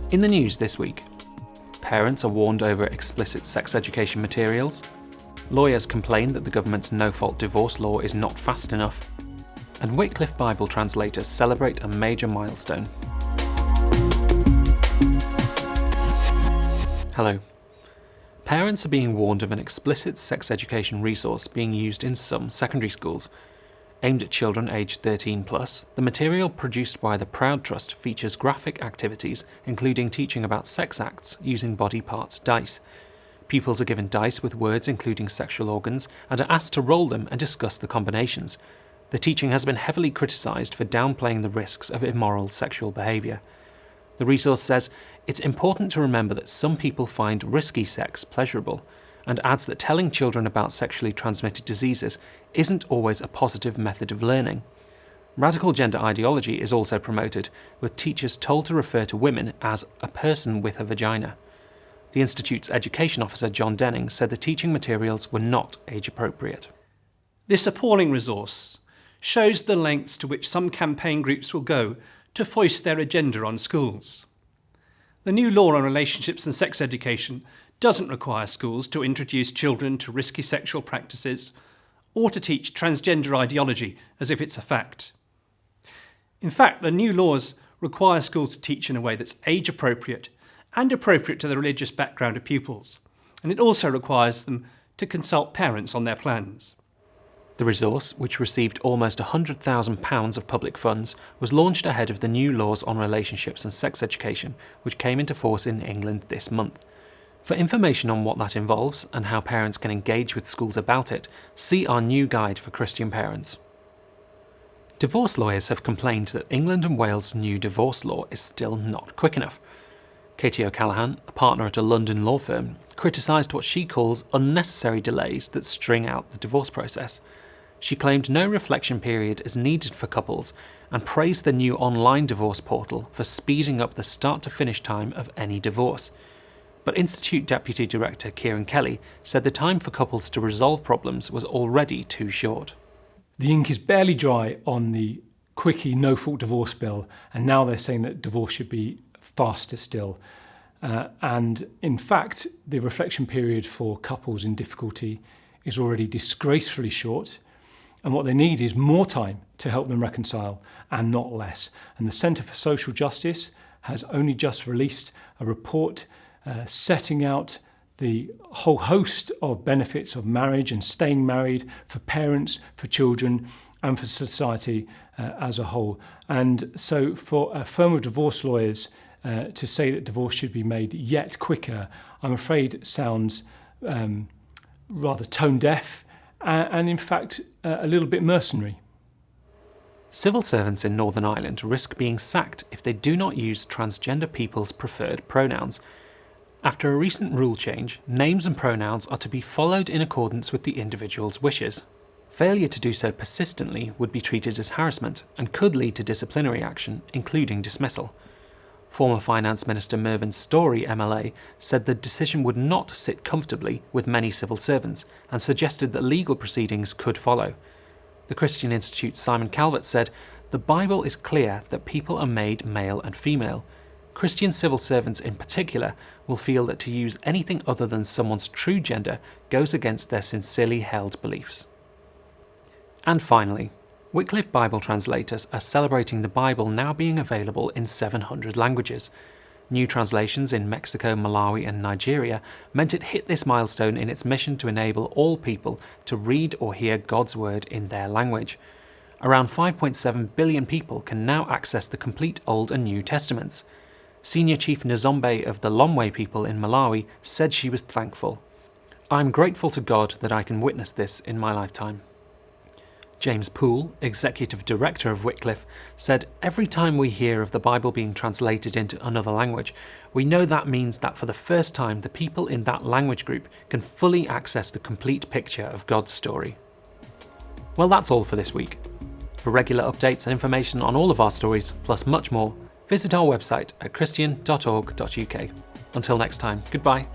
In the news this week, parents are warned over explicit sex education materials, lawyers complain that the government's no-fault divorce law is not fast enough, and Wycliffe Bible Translators celebrate a major milestone. Hello. Parents are being warned of an explicit sex education resource being used in some secondary schools. Aimed at children aged 13+, the material produced by the Proud Trust features graphic activities including teaching about sex acts using body parts dice. Pupils are given dice with words including sexual organs and are asked to roll them and discuss the combinations. The teaching has been heavily criticised for downplaying the risks of immoral sexual behaviour. The resource says it's important to remember that some people find risky sex pleasurable, and adds that telling children about sexually transmitted diseases isn't always a positive method of learning. Radical gender ideology is also promoted, with teachers told to refer to women as a person with a vagina. The Institute's education officer John Denning said the teaching materials were not age appropriate. This appalling resource shows the lengths to which some campaign groups will go to foist their agenda on schools. The new law on relationships and sex education doesn't require schools to introduce children to risky sexual practices or to teach transgender ideology as if it's a fact. In fact, the new laws require schools to teach in a way that's age appropriate and appropriate to the religious background of pupils, and it also requires them to consult parents on their plans. The resource, which received almost £100,000 of public funds, was launched ahead of the new laws on relationships and sex education, which came into force in England this month. For information on what that involves and how parents can engage with schools about it, see our new guide for Christian parents. Divorce lawyers have complained that England and Wales' new divorce law is still not quick enough. Katie O'Callaghan, a partner at a London law firm, criticised what she calls unnecessary delays that string out the divorce process. She claimed no reflection period is needed for couples and praised the new online divorce portal for speeding up the start-to-finish time of any divorce. But Institute Deputy Director Kieran Kelly said the time for couples to resolve problems was already too short. The ink is barely dry on the quickie no-fault divorce bill, and now they're saying that divorce should be faster still. And in fact, the reflection period for couples in difficulty is already disgracefully short, and what they need is more time to help them reconcile and not less. And the Centre for Social Justice has only just released a report setting out the whole host of benefits of marriage and staying married for parents, for children, and for society as a whole. And so for a firm of divorce lawyers to say that divorce should be made yet quicker, I'm afraid sounds rather tone deaf and in fact a little bit mercenary. Civil servants in Northern Ireland risk being sacked if they do not use transgender people's preferred pronouns. After a recent rule change, names and pronouns are to be followed in accordance with the individual's wishes. Failure to do so persistently would be treated as harassment and could lead to disciplinary action, including dismissal. Former Finance Minister Mervyn Storey MLA said the decision would not sit comfortably with many civil servants and suggested that legal proceedings could follow. The Christian Institute's Simon Calvert said, "The Bible is clear that people are made male and female. Christian civil servants in particular will feel that to use anything other than someone's true gender goes against their sincerely held beliefs." And finally, Wycliffe Bible Translators are celebrating the Bible now being available in 700 languages. New translations in Mexico, Malawi and Nigeria meant it hit this milestone in its mission to enable all people to read or hear God's word in their language. Around 5.7 billion people can now access the complete Old and New Testaments. Senior Chief Nzombe of the Lomwe people in Malawi said she was thankful. "I'm grateful to God that I can witness this in my lifetime." James Poole, Executive Director of Wycliffe, said, "Every time we hear of the Bible being translated into another language, we know that means that for the first time the people in that language group can fully access the complete picture of God's story." Well, that's all for this week. For regular updates and information on all of our stories, plus much more, visit our website at christian.org.uk. Until next time, goodbye.